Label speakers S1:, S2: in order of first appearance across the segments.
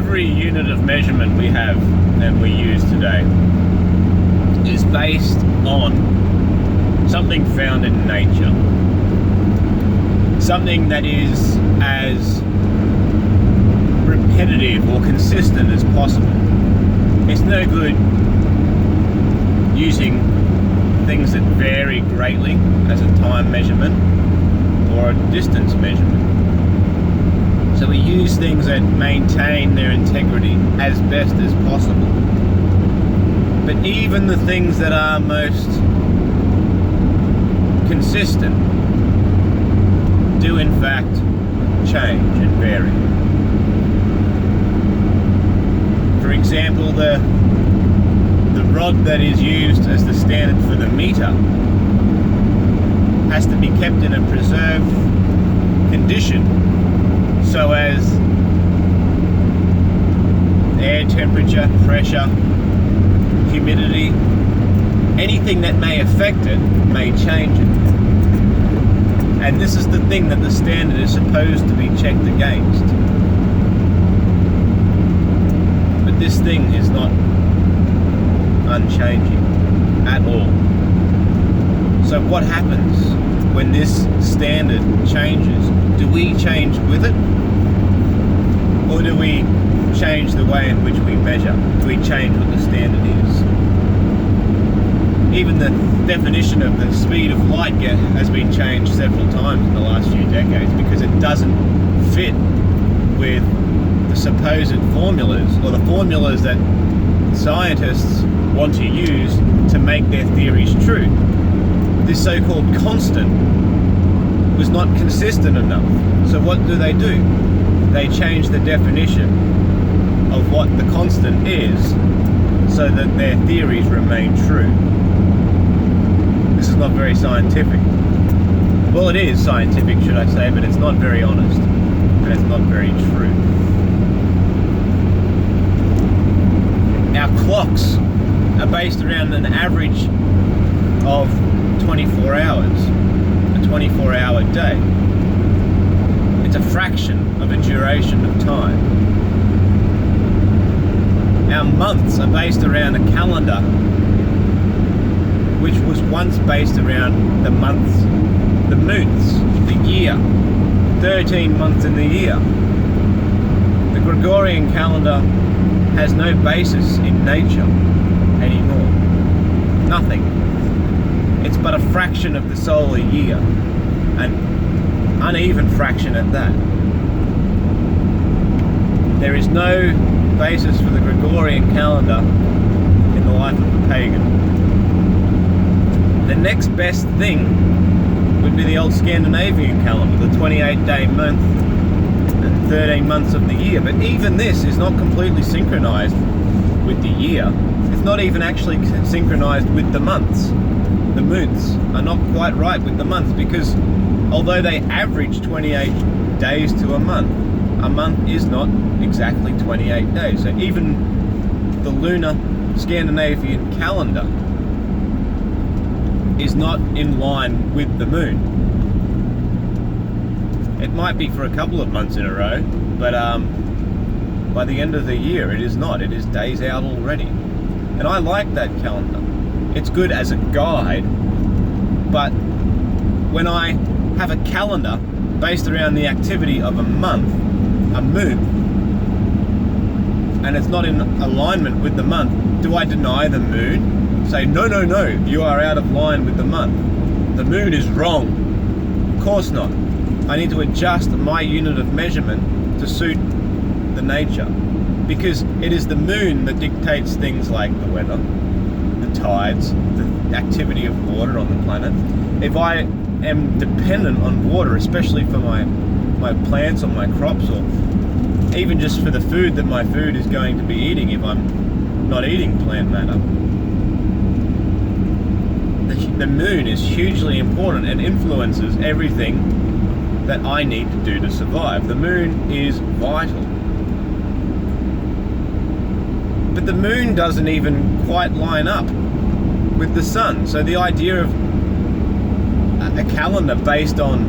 S1: every unit of measurement we have and we use today is based on something found in nature. Something that is as repetitive or consistent as possible. It's no good using things that vary greatly as a time measurement or a distance measurement. So we use things that maintain their integrity as best as possible. But even the things that are most consistent do in fact change and vary. For example, the rod that is used as the standard for the meter has to be kept in a preserved condition so as air temperature, pressure, humidity, anything that may affect it may change it. And this is the thing that the standard is supposed to be checked against. But this thing is not unchanging at all. So what happens when this standard changes? Do we change with it? Or do we change the way in which we measure? Do we change what the standard is? Even the definition of the speed of light has been changed several times in the last few decades because it doesn't fit with the supposed formulas or the formulas that scientists want to use to make their theories true. This so-called constant was not consistent enough. So what do? They change the definition of what the constant is so that their theories remain true. This is not very scientific. Well, it is scientific, should I say, but it's not very honest, and it's not very true. Our clocks are based around an average of 24 hours, a 24-hour day. It's a fraction of a duration of time. Our months are based around a calendar which was once based around the months, the moons, the year, 13 months in the year. The Gregorian calendar has no basis in nature anymore. Nothing. It's but a fraction of the solar year, an uneven fraction at that. There is no basis for the Gregorian calendar in the life of a pagan. The next best thing would be the old Scandinavian calendar, the 28-day month and 13 months of the year. But even this is not completely synchronized with the year. It's not even actually synchronized with the months. The moons are not quite right with the months because although they average 28 days to a month is not exactly 28 days. So even the lunar Scandinavian calendar is not in line with the moon. It might be for a couple of months in a row, but by the end of the year it is not. It is days out already. And I like that calendar. It's good as a guide, but when I have a calendar based around the activity of a month, a moon, and it's not in alignment with the month, do I deny the moon? Say, no, you are out of line with the month. The moon is wrong. Of course not. I need to adjust my unit of measurement to suit the nature, because it is the moon that dictates things like the weather, the tides, the activity of water on the planet. If I am dependent on water, especially for my plants or my crops, or even just for the food that my food is going to be eating if I'm not eating plant matter, the moon is hugely important and influences everything that I need to do to survive. The moon is vital. But the moon doesn't even quite line up with the sun. So the idea of a calendar based on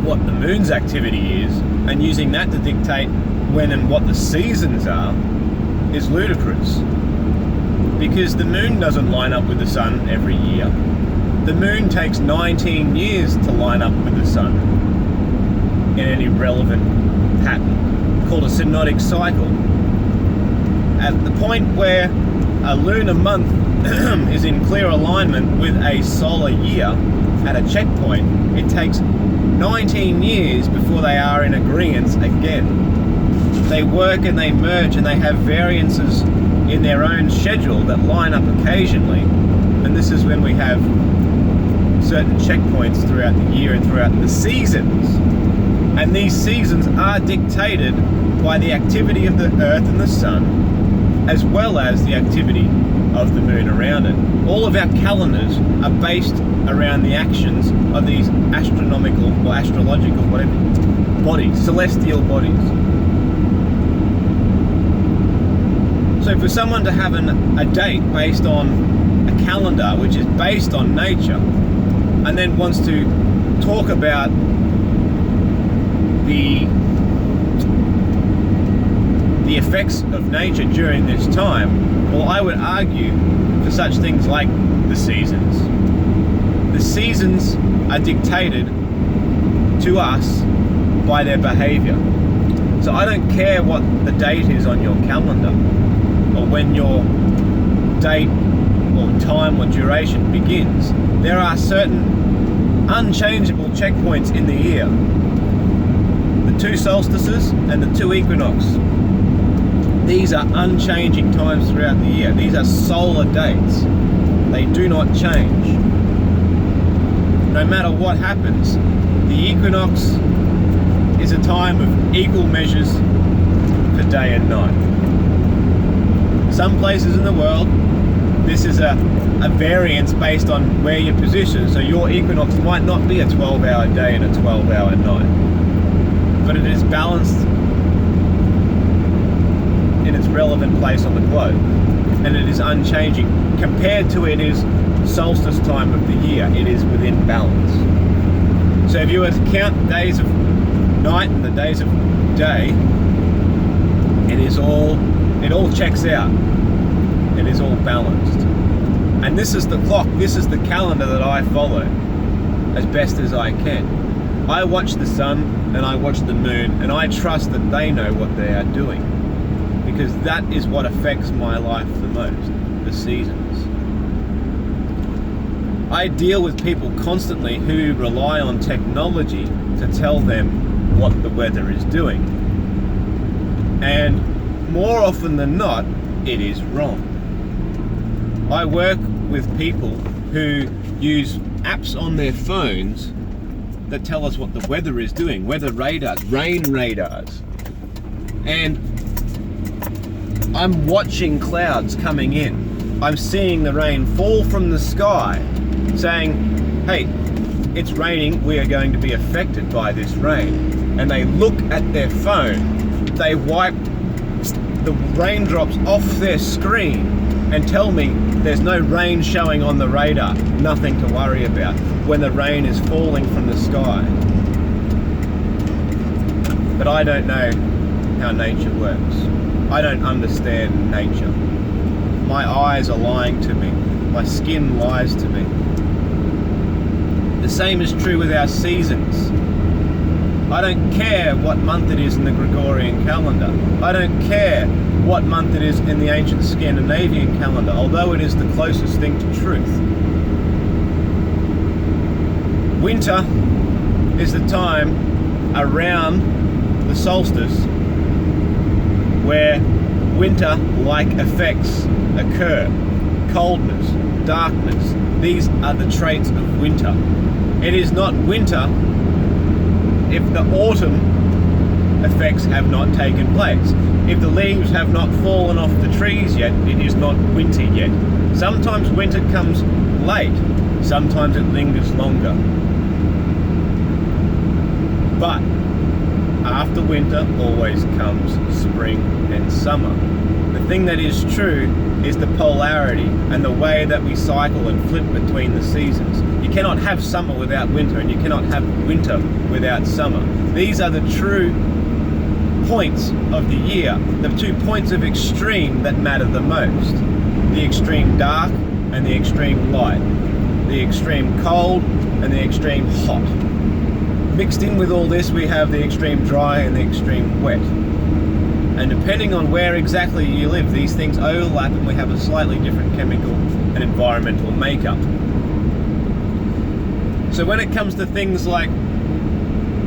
S1: what the moon's activity is and using that to dictate when and what the seasons are is ludicrous. Because the moon doesn't line up with the sun every year. The moon takes 19 years to line up with the sun in any relevant pattern, called a synodic cycle. At the point where a lunar month is in clear alignment with a solar year at a checkpoint, it takes 19 years before they are in agreement again. They work and they merge and they have variances in their own schedule that line up occasionally, and this is when we have certain checkpoints throughout the year and throughout the seasons. And these seasons are dictated by the activity of the Earth and the Sun, as well as the activity of the Moon around it. All of our calendars are based around the actions of these astronomical or astrological, whatever, bodies, celestial bodies. So for someone to have a date based on a calendar which is based on nature, and then wants to talk about the effects of nature during this time, well, I would argue for such things like the seasons. The seasons are dictated to us by their behavior. So I don't care what the date is on your calendar or when your date or time or duration begins. There are certain unchangeable checkpoints in the year. The 2 solstices and the 2 equinoxes. These are unchanging times throughout the year. These are solar dates. They do not change. No matter what happens, the equinox is a time of equal measures for day and night. Some places in the world, this is a variance based on where you're positioned. So your equinox might not be a 12-hour day and a 12-hour night, but it is balanced in its relevant place on the globe, and it is unchanging. Compared to it is solstice time of the year, it is within balance. So if you were to count the days of night and the days of day, it all checks out. It is all balanced. And this is the clock, this is the calendar that I follow as best as I can. I watch the sun and I watch the moon, and I trust that they know what they are doing, because that is what affects my life the most, the seasons. I deal with people constantly who rely on technology to tell them what the weather is doing. And more often than not, it is wrong. I work with people who use apps on their phones that tell us what the weather is doing, weather radars, rain radars. And I'm watching clouds coming in. I'm seeing the rain fall from the sky, saying, hey, it's raining, we are going to be affected by this rain. And they look at their phone, they wipe the raindrops off their screen and tell me there's no rain showing on the radar, nothing to worry about, when the rain is falling from the sky. But I don't know how nature works. I don't understand nature. My eyes are lying to me. My skin lies to me. The same is true with our seasons. I don't care what month it is in the Gregorian calendar. I don't care what month it is in the ancient Scandinavian calendar, although it is the closest thing to truth. Winter is the time around the solstice where winter-like effects occur. Coldness, darkness, these are the traits of winter. It is not winter if the autumn effects have not taken place. If the leaves have not fallen off the trees yet, it is not winter yet. Sometimes winter comes late, sometimes it lingers longer. But after winter always comes spring and summer. The thing that is true is the polarity and the way that we cycle and flip between the seasons. You cannot have summer without winter, and you cannot have winter without summer. These are the true points of the year, the 2 points of extreme that matter the most. The extreme dark and the extreme light. The extreme cold and the extreme hot. Mixed in with all this, we have the extreme dry and the extreme wet. And depending on where exactly you live, these things overlap and we have a slightly different chemical and environmental makeup. So when it comes to things like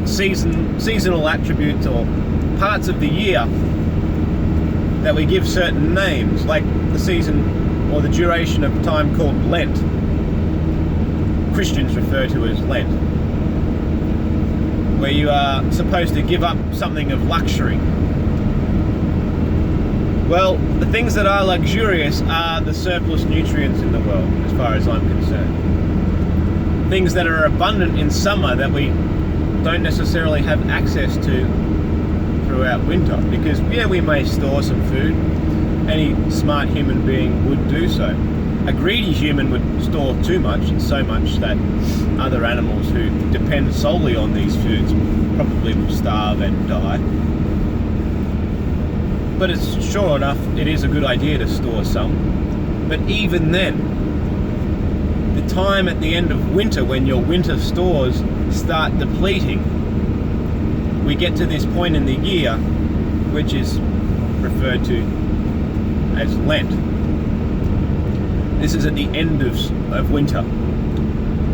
S1: seasonal attributes or parts of the year that we give certain names, like the season or the duration of time called Lent, Christians refer to as Lent, where you are supposed to give up something of luxury. Well, the things that are luxurious are the surplus nutrients in the world, as far as I'm concerned. Things that are abundant in summer that we don't necessarily have access to throughout winter, because yeah, we may store some food. Any smart human being would do so. A greedy human would store too much, and so much that other animals who depend solely on these foods probably will starve and die. But it's sure enough, it is a good idea to store some. But even then, the time at the end of winter when your winter stores start depleting, we get to this point in the year which is referred to as Lent. This is at the end of winter.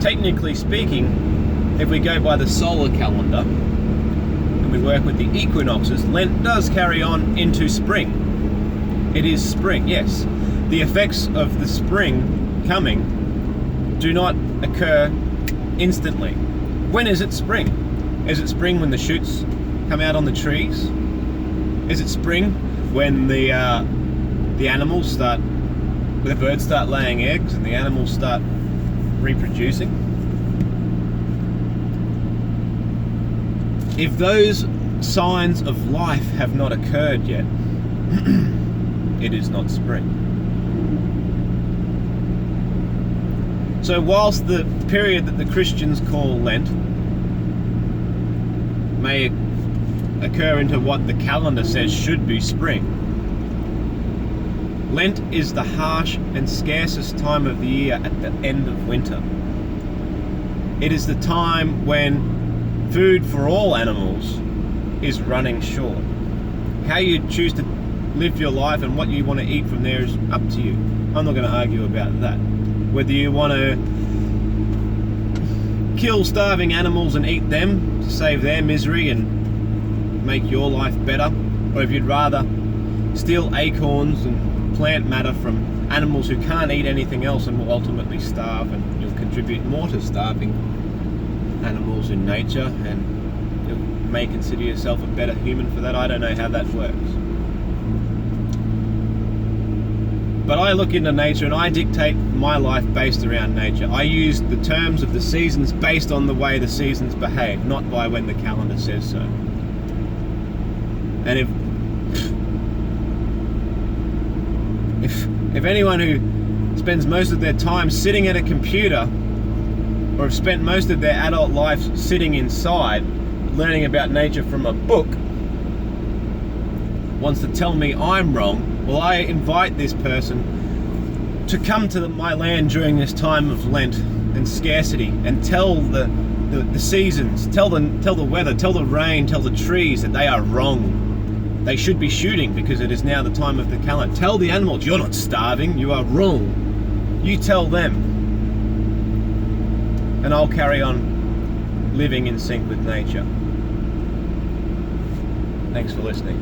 S1: Technically speaking, if we go by the solar calendar and we work with the equinoxes, Lent does carry on into spring. It is spring, yes. The effects of the spring coming do not occur instantly. When is it spring? Is it spring when the shoots come out on the trees? Is it spring when the animals start, the birds start laying eggs and the animals start reproducing? If those signs of life have not occurred yet, it is not spring. So whilst the period that the Christians call Lent may occur into what the calendar says should be spring, Lent is the harsh and scarcest time of the year at the end of winter. It is the time when food for all animals is running short. How you choose to live your life and what you want to eat from there is up to you. I'm not going to argue about that. Whether you want to kill starving animals and eat them to save their misery and make your life better, or if you'd rather steal acorns and plant matter from animals who can't eat anything else and will ultimately starve, and you'll contribute more to starving animals in nature, and you may consider yourself a better human for that. I don't know how that works. But I look into nature and I dictate my life based around nature. I use the terms of the seasons based on the way the seasons behave, not by when the calendar says so. And if anyone who spends most of their time sitting at a computer, or have spent most of their adult life sitting inside learning about nature from a book, wants to tell me I'm wrong, well, I invite this person to come to my land during this time of Lent and scarcity, and tell the seasons, tell the weather, tell the rain, tell the trees that they are wrong. They should be shooting because it is now the time of the calendar. Tell the animals, you're not starving, you are wrong. You tell them. And I'll carry on living in sync with nature. Thanks for listening.